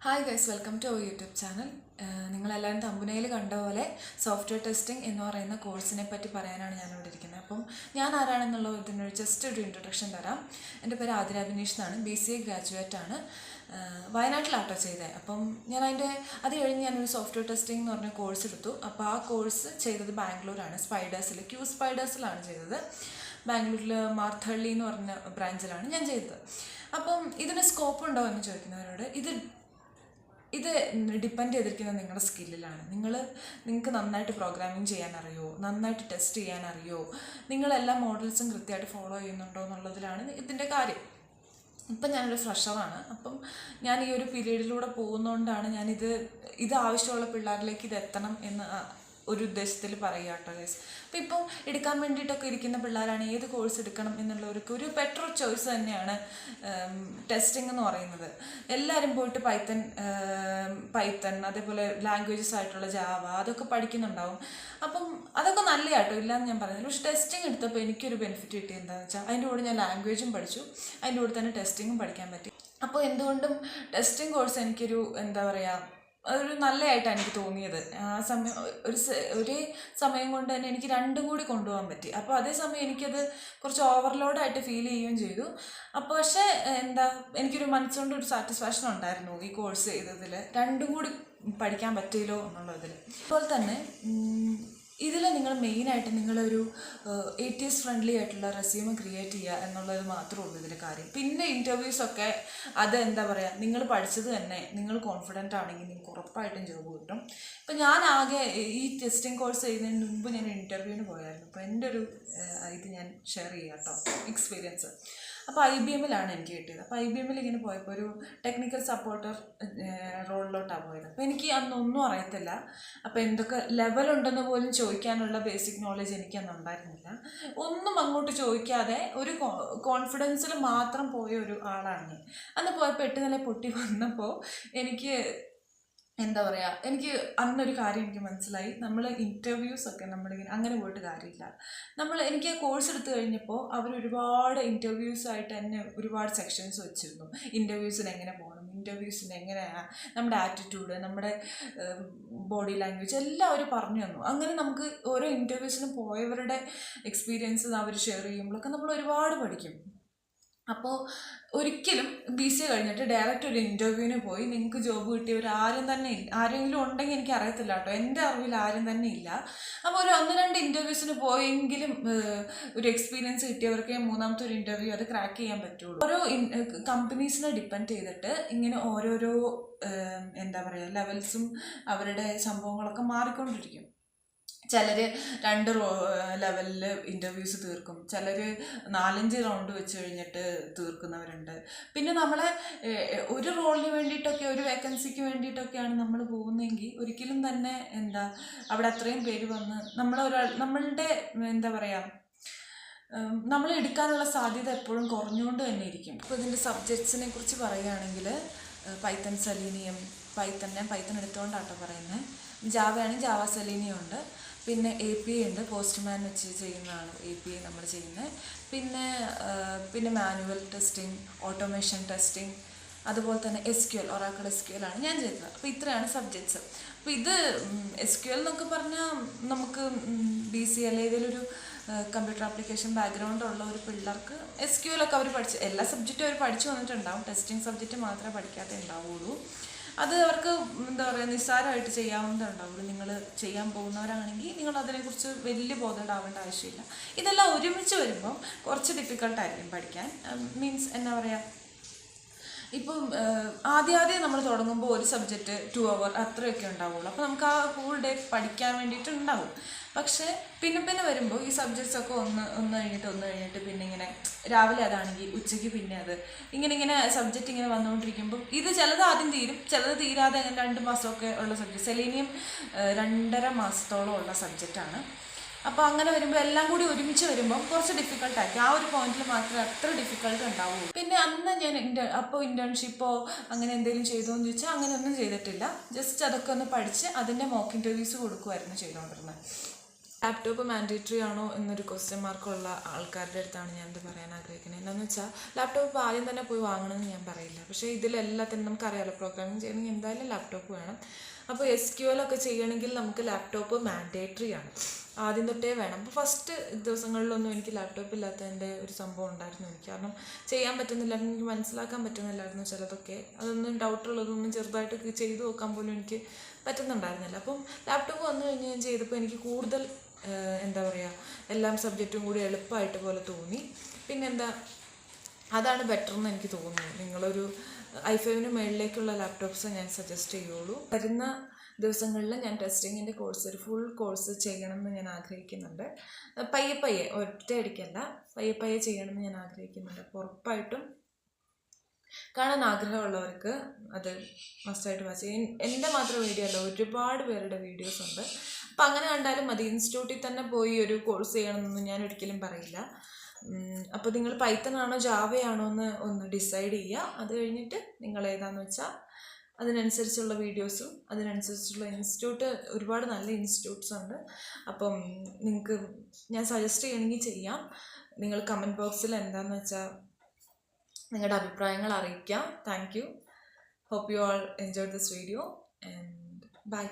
Hi guys, welcome to our YouTube channel. നിങ്ങളെല്ലാവരും തമ്പുനയിൽ കണ്ട പോലെ സോഫ്റ്റ്വെയർ ടെസ്റ്റിംഗ് എന്ന് പറയുന്ന കോഴ്സിനെ പറ്റി പറയാനാണ് ഞാനിവിടെ ഇരിക്കുന്നത്. അപ്പം ഞാൻ ആരാണെന്നുള്ള ഇതിനൊരു ജസ്റ്റ് ഒരു ഇൻട്രൊഡക്ഷൻ തരാം. എൻ്റെ പേര് ആതിര ബിനീഷ് എന്നാണ്. BCA ഗ്രാജുവേറ്റ് ആണ്. വയനാട്ടിലാട്ടോ ചെയ്തത്. അപ്പം അത് കഴിഞ്ഞ് ഞാനൊരു സോഫ്റ്റ്വെയർ ടെസ്റ്റിംഗ് എന്ന് പറഞ്ഞ കോഴ്സ് എടുത്തു. അപ്പോൾ ആ കോഴ്സ് ചെയ്തത് ബാംഗ്ലൂരാണ്, ക്യൂ സ്പൈഡേഴ്സിലാണ് ചെയ്തത്. ബാംഗ്ലൂരിൽ മാർത്തഹള്ളി എന്ന് പറഞ്ഞ ബ്രാഞ്ചിലാണ് ഞാൻ ചെയ്തത്. അപ്പം ഇതിന് സ്കോപ്പ് ഉണ്ടോ എന്ന് ചോദിക്കുന്നവരോട്, ഇത് ഡിപ്പെൻഡ് ചെയ്തിരിക്കുന്നത് നിങ്ങളുടെ സ്കില്ലിലാണ്. നിങ്ങൾക്ക് നന്നായിട്ട് പ്രോഗ്രാമിംഗ് ചെയ്യാൻ അറിയോ, നന്നായിട്ട് ടെസ്റ്റ് ചെയ്യാൻ അറിയോ, നിങ്ങളെല്ലാ മോഡൽസും കൃത്യമായിട്ട് ഫോളോ ചെയ്യുന്നുണ്ടോ എന്നുള്ളതിലാണ് ഇതിൻ്റെ കാര്യം. ഇപ്പം ഞാനൊരു ഫ്രഷറാണ്. അപ്പം ഞാൻ ഈ ഒരു പീരീഡിലൂടെ പോകുന്നതുകൊണ്ടാണ് ഇത് ആവശ്യമുള്ള പിള്ളേരിലേക്ക് ഇത് എത്തണം എന്ന് ഒരു ഉദ്ദേശത്തിൽ പറയുക കേട്ടോ ഗൈസ്. അപ്പം ഇപ്പം എടുക്കാൻ വേണ്ടിയിട്ടൊക്കെ ഇരിക്കുന്ന പിള്ളേരാണ് ഏത് കോഴ്സ് എടുക്കണം എന്നുള്ളവർക്ക് ഒരു ബെറ്റർ ചോയ്സ് തന്നെയാണ് ടെസ്റ്റിംഗ് എന്ന് പറയുന്നത്. എല്ലാവരും പോയിട്ട് പൈത്തൺ അതേപോലെ ലാംഗ്വേജസ് ആയിട്ടുള്ള ജാവ അതൊക്കെ പഠിക്കുന്നുണ്ടാവും. അപ്പം അതൊക്കെ നല്ല കേട്ടോ, ഇല്ലയെന്ന് ഞാൻ പറയുന്നത്. പക്ഷെ ടെസ്റ്റിംഗ് എടുത്തപ്പോൾ എനിക്കൊരു ബെനിഫിറ്റ് കിട്ടി. എന്താണെന്ന് വെച്ചാൽ അതിൻ്റെ കൂടെ ഞാൻ ലാംഗ്വേജും പഠിച്ചു, അതിൻ്റെ കൂടെ തന്നെ ടെസ്റ്റിങ്ങും പഠിക്കാൻ പറ്റി. അപ്പോൾ എന്തുകൊണ്ടും ടെസ്റ്റിംഗ് കോഴ്സ് എനിക്കൊരു അതൊരു നല്ലതായിട്ടാണ് എനിക്ക് തോന്നിയത്. ആ സമയം ഒരേ സമയം കൊണ്ട് തന്നെ എനിക്ക് രണ്ടും കൂടി കൊണ്ടുപോകാൻ പറ്റി. അപ്പോൾ അതേസമയം എനിക്കത് കുറച്ച് ഓവർലോഡായിട്ട് ഫീൽ ചെയ്യുകയും ചെയ്തു. അപ്പോൾ പക്ഷേ എനിക്കൊരു മനസ്സുകൊണ്ട് ഒരു സാറ്റിസ്ഫാക്ഷൻ ഉണ്ടായിരുന്നു ഈ കോഴ്സ് ചെയ്തതിൽ, രണ്ടും കൂടി പഠിക്കാൻ പറ്റിയല്ലോ എന്നുള്ളതിൽ. അതുപോലെ തന്നെ ഇതിൽ നിങ്ങൾ മെയിനായിട്ട് നിങ്ങളൊരു ATS ഫ്രണ്ട്ലി ആയിട്ടുള്ള റെസ്യൂമ് ക്രിയേറ്റ് ചെയ്യുക എന്നുള്ളത് മാത്രമേ ഉള്ളൂ ഇതിൽ കാര്യം. പിന്നെ ഇൻ്റർവ്യൂസൊക്കെ അത് നിങ്ങൾ പഠിച്ചത് തന്നെ നിങ്ങൾ കോൺഫിഡൻ്റ് ആണെങ്കിൽ നിങ്ങൾക്ക് ഉറപ്പായിട്ടും ജോബ് കിട്ടും. ഇപ്പം ഞാൻ ആകെ ഈ ടെസ്റ്റിംഗ് കോഴ്സ് ചെയ്യുന്നതിന് മുമ്പ് ഞാൻ ഇൻ്റർവ്യൂവിന് പോയായിരുന്നു. അപ്പോൾ എൻ്റെ ഒരു ഇത് ഞാൻ ഷെയർ ചെയ്യാം കേട്ടോ, എക്സ്പീരിയൻസ്. അപ്പോൾ IBMലാണ് എനിക്ക് കിട്ടിയത്. അപ്പോൾ IBMൽ ഇങ്ങനെ പോയപ്പോൾ ഒരു ടെക്നിക്കൽ സപ്പോർട്ടർ റോളിലോട്ടാണ് പോയത്. അപ്പോൾ എനിക്ക് അന്നൊന്നും അറിയത്തില്ല. അപ്പോൾ എന്തൊക്കെ ലെവലുണ്ടെന്ന് പോലും ചോദിക്കാനുള്ള ബേസിക് നോളജ് എനിക്കന്ന് ഉണ്ടായിരുന്നില്ല. ഒന്നും അങ്ങോട്ട് ചോദിക്കാതെ ഒരു കോൺഫിഡൻസിൽ മാത്രം പോയ ഒരു ആളാണ് ഞാൻ. അന്ന് പോയപ്പോൾ 8 നില പൊട്ടി വന്നപ്പോൾ എനിക്ക് എനിക്ക് അന്നൊരു കാര്യം എനിക്ക് മനസ്സിലായി. നമ്മൾ ഇൻ്റർവ്യൂസൊക്കെ നമ്മളിങ്ങനെ അങ്ങനെ പോയിട്ട് കാര്യമില്ല. എനിക്ക് ആ കോഴ്സ് എടുത്തു കഴിഞ്ഞപ്പോൾ അവർ ഒരുപാട് ഇൻ്റർവ്യൂസായിട്ട് തന്നെ ഒരുപാട് സെക്ഷൻസ് വെച്ചിരുന്നു. ഇൻ്റർവ്യൂസിന് എങ്ങനെ പോകണം, ഇൻ്റർവ്യൂസിന് എങ്ങനെയാണ് നമ്മുടെ ആറ്റിറ്റ്യൂഡ്, നമ്മുടെ ബോഡി ലാംഗ്വേജ് എല്ലാം അവർ പറഞ്ഞു തന്നു. അങ്ങനെ നമുക്ക് ഓരോ ഇൻ്റർവ്യൂസിന് പോയവരുടെ എക്സ്പീരിയൻസ് അവർ ഷെയർ ചെയ്യുമ്പോഴൊക്കെ നമ്മൾ ഒരുപാട് പഠിക്കും. അപ്പോൾ ഒരിക്കലും BCA കഴിഞ്ഞിട്ട് ഡയറക്റ്റ് ഒരു ഇൻ്റർവ്യൂവിന് പോയി നിങ്ങൾക്ക് ജോബ് കിട്ടിയവർ ആരെങ്കിലും ഉണ്ടെങ്കിൽ എനിക്ക് അറിയത്തില്ല കേട്ടോ, എൻ്റെ അറിവിൽ ആരും തന്നെ ഇല്ല. അപ്പോൾ ഒരു 1-2 ഇൻ്റർവ്യൂസിന് പോയെങ്കിലും ഒരു എക്സ്പീരിയൻസ് കിട്ടിയവർക്ക് മൂന്നാമത്തെ ഒരു ഇൻ്റർവ്യൂ അത് ക്രാക്ക് ചെയ്യാൻ പറ്റുള്ളൂ. ഓരോ കമ്പനീസിനെ ഡിപ്പെൻഡ് ചെയ്തിട്ട് ഇങ്ങനെ ഓരോരോ ലെവൽസും അവരുടെ സംഭവങ്ങളൊക്കെ മാറിക്കൊണ്ടിരിക്കും. ചിലർ 2 ലെവലിൽ ഇൻ്റർവ്യൂസ് തീർക്കും, ചിലർ 4-5 റൗണ്ട് വെച്ച് കഴിഞ്ഞിട്ട് തീർക്കുന്നവരുണ്ട്. പിന്നെ നമ്മളെ ഒരു റോളിന് വേണ്ടിയിട്ടൊക്കെ ഒരു വേക്കൻസിക്ക് വേണ്ടിയിട്ടൊക്കെയാണ് നമ്മൾ പോകുന്നതെങ്കിൽ ഒരിക്കലും തന്നെ അവിടെ അത്രയും പേര് വന്ന് നമ്മളുടെ നമ്മൾ എടുക്കാനുള്ള സാധ്യത എപ്പോഴും കുറഞ്ഞുകൊണ്ട് തന്നെ ഇരിക്കും. അപ്പോൾ ഇതിൻ്റെ സബ്ജക്ട്സിനെ കുറിച്ച് പറയുകയാണെങ്കിൽ പൈത്തൺ, സെലീനിയം, ഞാൻ പൈത്തൺ എടുത്തുകൊണ്ടാട്ടോ പറയുന്നത്. ജാവയാണെങ്കിൽ ജാവ സെലീനിയം ഉണ്ട്. പിന്നെ API ഉണ്ട്, പോസ്റ്റ്മാൻ വെച്ച് ചെയ്യുന്നതാണ് API നമ്മൾ ചെയ്യുന്നത്. പിന്നെ മാനുവൽ ടെസ്റ്റിംഗ്, ഓട്ടോമേഷൻ ടെസ്റ്റിംഗ്, അതുപോലെ തന്നെ SQL, ഒറാക്കിൾ SQL ആണ് ഞാൻ ചെയ്തത്. അപ്പോൾ ഇത്രയാണ് സബ്ജക്ട്സ്. അപ്പോൾ ഇത് SQL എന്നൊക്കെ പറഞ്ഞാൽ നമുക്ക് BCA ഏതെങ്കിലൊരു കമ്പ്യൂട്ടർ ആപ്ലിക്കേഷൻ ബാക്ക്ഗ്രൗണ്ട് ഉള്ള ഒരു പിള്ളേർക്ക് SQL ഒക്കെ അവർ എല്ലാ സബ്ജക്റ്റും അവർ പഠിച്ചു വന്നിട്ടുണ്ടാവും. ടെസ്റ്റിംഗ് സബ്ജക്റ്റ് മാത്രമേ പഠിക്കാതെ ഉണ്ടാവുള്ളൂ. അത് അവർക്ക് നിസ്സാരമായിട്ട് ചെയ്യാവുന്നതുണ്ടാവുള്ളൂ. നിങ്ങൾ ചെയ്യാൻ പോകുന്നവരാണെങ്കിൽ നിങ്ങൾ അതിനെക്കുറിച്ച് വലിയ ബോധേഡാവേണ്ട ആവശ്യമില്ല. ഇതെല്ലാം ഒരുമിച്ച് വരുമ്പം കുറച്ച് ഡിഫിക്കൽട്ടായിരിക്കും പഠിക്കാൻ. മീൻസ് ഇപ്പം ആദ്യം നമ്മൾ തുടങ്ങുമ്പോൾ ഒരു സബ്ജക്റ്റ് 2 hour അത്രയൊക്കെ ഉണ്ടാവുള്ളൂ. അപ്പോൾ നമുക്ക് ആ ഹോൾ ഡേ പഠിക്കാൻ വേണ്ടിയിട്ടുണ്ടാവും. പക്ഷേ പിന്നെ വരുമ്പോൾ ഈ സബ്ജക്ട്സൊക്കെ ഒന്ന് കഴിഞ്ഞിട്ട് പിന്നെ ഇങ്ങനെ രാവിലെ അതാണെങ്കിൽ ഉച്ചയ്ക്ക് പിന്നെ അത് ഇങ്ങനെ സബ്ജക്റ്റ് ഇങ്ങനെ വന്നുകൊണ്ടിരിക്കുമ്പോൾ ചിലത് ആദ്യം തീരും, ചിലത് തീരാതെ 2 മാസമൊക്കെ ഉള്ള സബ്ജക്റ്റ്. സെലീനിയം 2.5 മാസത്തോളം ഉള്ള സബ്ജക്റ്റാണ്. അപ്പോൾ അങ്ങനെ വരുമ്പോൾ എല്ലാം കൂടി ഒരുമിച്ച് വരുമ്പോൾ കുറച്ച് ഡിഫിക്കൽട്ടായിരിക്കും. ആ ഒരു പോയിന്റിൽ മാത്രമേ അത്ര ഡിഫിക്കൽട്ട് ഉണ്ടാവുള്ളൂ. പിന്നെ അന്ന് ഞാൻ ഇൻറ്റേൺഷിപ്പോ അങ്ങനെ എന്തെങ്കിലും ചെയ്തോ എന്ന് ചോദിച്ചാൽ അങ്ങനെയൊന്നും ചെയ്തിട്ടില്ല. ജസ്റ്റ് അതൊക്കെ ഒന്ന് പഠിച്ച് അതിൻ്റെ മോക്ക് ഇൻ്റർവ്യൂസ് കൊടുക്കുമായിരുന്നു ചെയ്തുകൊണ്ടിരുന്നത്. ലാപ്ടോപ്പ് മാൻഡേറ്ററി ആണോ എന്നൊരു ക്വസ്റ്റ്യൻ മാർക്കുള്ള ആൾക്കാരുടെ അടുത്താണ് ഞാനിത് പറയാൻ ആഗ്രഹിക്കുന്നത്. എന്താണെന്ന് വെച്ചാൽ ലാപ്ടോപ്പ് ആദ്യം തന്നെ പോയി വാങ്ങണമെന്ന് ഞാൻ പറയില്ല. പക്ഷേ ഇതിലെല്ലാത്തിനും നമുക്കറിയാമല്ലോ, പ്രോഗ്രാമിംഗ് ചെയ്യണമെങ്കിൽ എന്തായാലും ലാപ്ടോപ്പ് വേണം. അപ്പോൾ SQL ഒക്കെ ചെയ്യണമെങ്കിൽ നമുക്ക് ലാപ്ടോപ്പ് മാൻഡേറ്ററി ആണ്, ആദ്യം തൊട്ടേ വേണം. അപ്പോൾ ഫസ്റ്റ് ദിവസങ്ങളിലൊന്നും എനിക്ക് ലാപ്ടോപ്പ് ഇല്ലാത്തതിൻ്റെ ഒരു സംഭവം ഉണ്ടായിരുന്നു എനിക്ക്. കാരണം ചെയ്യാൻ പറ്റുന്നില്ലായിരുന്നു, എനിക്ക് മനസ്സിലാക്കാൻ പറ്റുന്നില്ലായിരുന്നു ചിലതൊക്കെ. അതൊന്നും ഡൗട്ടുള്ളതൊന്നും ചെറുതായിട്ട് ചെയ്തു നോക്കാൻ പോലും എനിക്ക് പറ്റുന്നുണ്ടായിരുന്നില്ല. അപ്പം ലാപ്ടോപ്പ് വന്നു കഴിഞ്ഞ് ഞാൻ ചെയ്തപ്പോൾ എനിക്ക് കൂടുതൽ എന്താ പറയുക, എല്ലാം സബ്ജക്റ്റും കൂടി എളുപ്പമായിട്ട് പോലെ തോന്നി. പിന്നെന്താ, അതാണ് ബെറ്റർ എന്ന് എനിക്ക് തോന്നുന്നു. നിങ്ങളൊരു i5 മുകളിലേക്കുള്ള ലാപ്ടോപ്സ് ഞാൻ സജസ്റ്റ് ചെയ്യുള്ളൂ. വരുന്ന ദിവസങ്ങളിൽ ഞാൻ ടെസ്റ്റിങ്ങിൻ്റെ കോഴ്സ്, ഒരു ഫുൾ കോഴ്സ് ചെയ്യണമെന്ന് ഞാൻ ആഗ്രഹിക്കുന്നുണ്ട്. പയ്യെ ഒറ്റയടിക്കല്ല, പയ്യെ ചെയ്യണമെന്ന് ഞാൻ ആഗ്രഹിക്കുന്നുണ്ട്. അപ്പോൾ ഉറപ്പായിട്ടും കാണാൻ ആഗ്രഹമുള്ളവർക്ക് അത് മസ്റ്റായിട്ട് വാച്ച് ചെയ്യും. എൻ്റെ മാത്രം വീഡിയോ അല്ല, ഒരുപാട് പേരുടെ വീഡിയോസ് ഉണ്ട്. അപ്പം അങ്ങനെ കണ്ടാലും മതി. ഇൻസ്റ്റിറ്റ്യൂട്ടിൽ തന്നെ പോയി ഒരു കോഴ്സ് ചെയ്യണമെന്നൊന്നും ഞാൻ ഒരിക്കലും പറയില്ല. അപ്പോൾ നിങ്ങൾ പൈത്തൺ ആണോ ജാവയാണോ എന്ന് ഒന്ന് ഡിസൈഡ് ചെയ്യുക. അത് കഴിഞ്ഞിട്ട് നിങ്ങൾ ഏതാണെന്ന് വെച്ചാൽ അതിനനുസരിച്ചുള്ള വീഡിയോസും അതിനനുസരിച്ചുള്ള ഇൻസ്റ്റിറ്റ്യൂട്ട്, ഒരുപാട് നല്ല ഇൻസ്റ്റിറ്റ്യൂട്ട്സ് ഉണ്ട്. അപ്പം നിങ്ങൾക്ക് ഞാൻ സജസ്റ്റ് ചെയ്യണമെങ്കിൽ ചെയ്യാം. നിങ്ങൾ കമൻറ്റ് ബോക്സിൽ എന്താണെന്ന് വെച്ചാൽ നിങ്ങളുടെ അഭിപ്രായങ്ങൾ അറിയിക്കാം. Thank you. Hope you all enjoyed this video and bye.